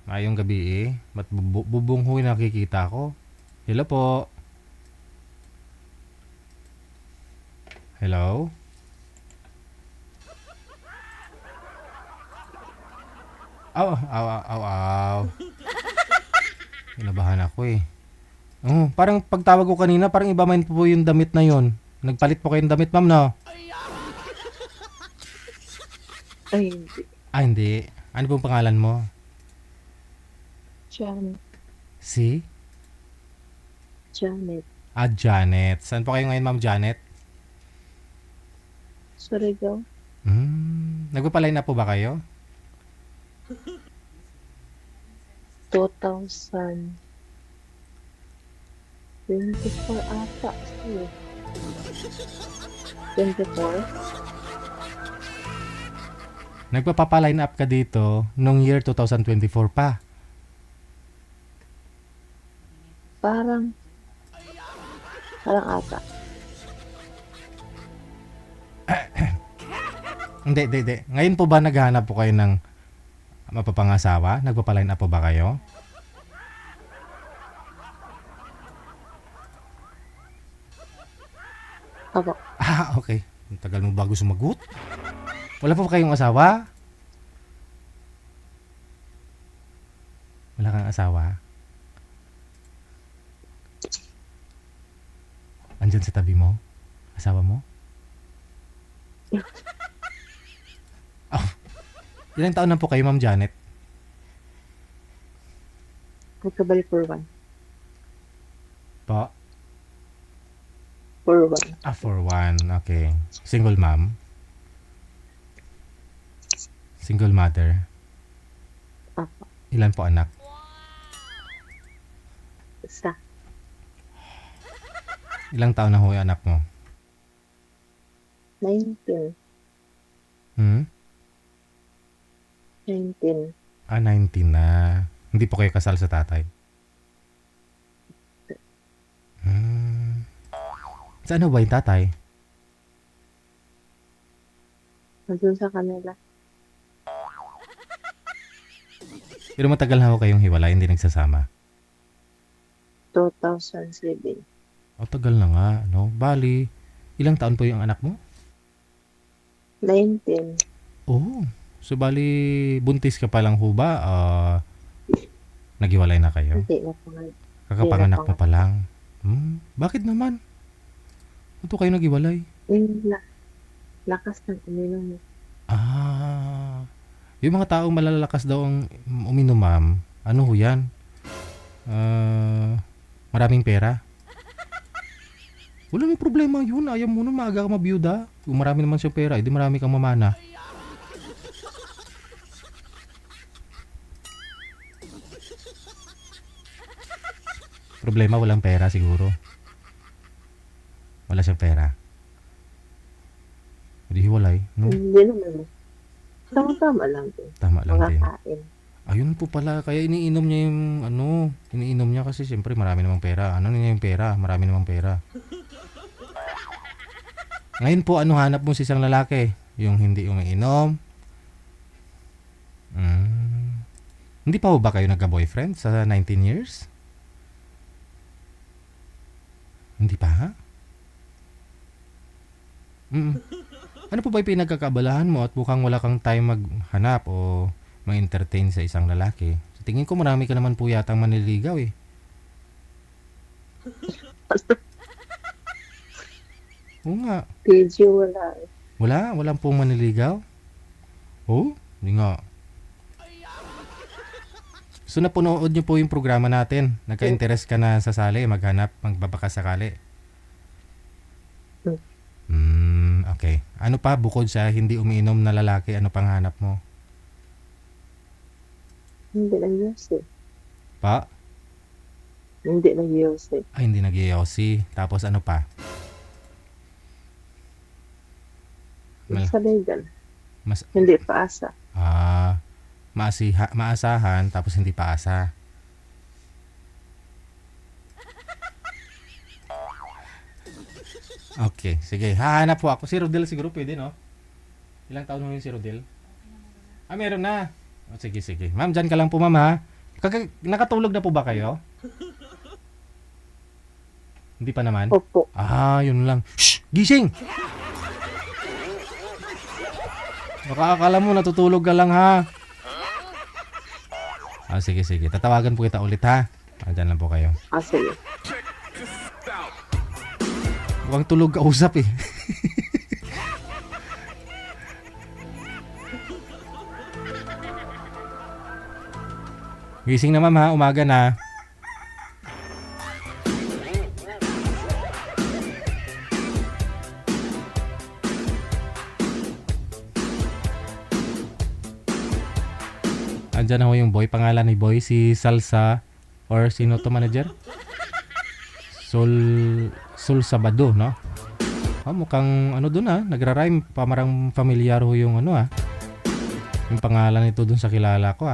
Mayong gabi eh. Ba't bubong ho yung nakikita ko? Hello po. Hello? Aw, aw, aw, aw, aw. Kinabahan ako eh. Oh, parang pagtawag ko kanina, parang iba man po yung damit na yon. Nagpalit po kayong damit, ma'am, no? Ay, hindi. Ah, hindi. Ano pong pangalan mo? Janet. Si? Janet. Ah, Janet. Saan po kayo ngayon, ma'am Janet? Surigao. Nagpapalay na po ba kayo? 2024 ata. Sige. 24? Nagpapapa-line up ka dito nung year 2024 pa. Parang ata. Hindi. Ngayon po ba naghahanap po kayo ng mapapangasawa? Nagpapa-line up po ba kayo? Ako. Ah, okay. Ang tagal mo bago sumagot. Wala pa ba kayong asawa? Wala kang asawa? Andyan sa tabi mo? Asawa mo? Oh, ilang taon na po kayo, Ma'am Janet? Magkabalik for one. Po? For one. Ah, for one. Okay. Single mom? Single mother? Ako. Ilan po anak? Isa. Ilang taon na ho yung anak mo? 19. 19. Ah, 19 na. Hindi po kayo kasal sa tatay? Saan ho ba yung tatay? Nandun sa kanila. Pero matagal na ho kayong hiwalay, hindi nagsasama. 2007. O, tagal na nga, no? Bali, ilang taon po yung anak mo? 19. Oh, so bali, buntis ka pa lang ho ba? Naghiwalay na kayo? Hindi na po nga. Kakapanganak mo pa lang? Bakit naman? Ba't kayo naghiwalay? Lakas ng uminom. Ah, yung mga taong malalakas daw ang uminom, ma'am, ano ho yan? Maraming pera? Wala may problema yun. Ayaw mo nun, maaga ka mabiyuda. Kung marami naman siyang pera, edi marami kang mamana. Problema, walang pera siguro. Wala siyang pera. Hindi hiwalay, no? Hindi naman. Tama-tama lang din. Tama lang din. Makakain. Ayun po pala, kaya iniinom niya yung iniinom niya kasi siyempre marami namang pera. Ano niya yung pera? Marami namang pera. Ngayon po, ano hanap mo sa isang lalaki? Yung hindi umiinom? Hindi pa ho ba kayo nagka-boyfriend sa 19 years? Hindi pa, ha? Ano po ba yung pinagkakabalahan mo at mukhang wala kang time maghanap o ma-entertain sa isang lalaki? Sa tingin ko marami ka naman po yatang manliligaw eh. Oo nga. PG wala. Walang pong manliligaw? Oh, hindi nga. So napunood niyo po yung programa natin. Nagka-interest ka na sa sali, maghanap, magbabaka sakali. Okay. Ano pa bukod sa hindi umiinom na lalaki, ano pang hanap mo? Hindi nag-yosi. Pa? Hindi nag-yosi. Ay, hindi nag-yosi. Tapos ano pa? Sa legal. Mas, Hindi paasa. maasahan, tapos hindi paasa. Okay, sige. Hahanap po ako. Si Rodel siguro pwede, no? Ilang taon mo yung si Rodel? Ah, meron na. Oh, sige. Ma'am, dyan ka lang po, ma'am, ha? Nakatulog na po ba kayo? Hindi pa naman? Opo. Yun lang. Shh! Gising! Baka akala mo natutulog ka lang ha. Sige. Tatawagan po kita ulit ha. Diyan lang po kayo. Sige. Mukhang tulog ka usap eh. Gising na ma'am ha. Umaga na. Andyan na ho yung boy. Pangalan ni boy, si Salsa. Or sino to manager? Sol Sabado, no? Mukhang ano dun nagra-rhyme. Pamarang familiar ho yung ano yung pangalan nito dun sa kilala ko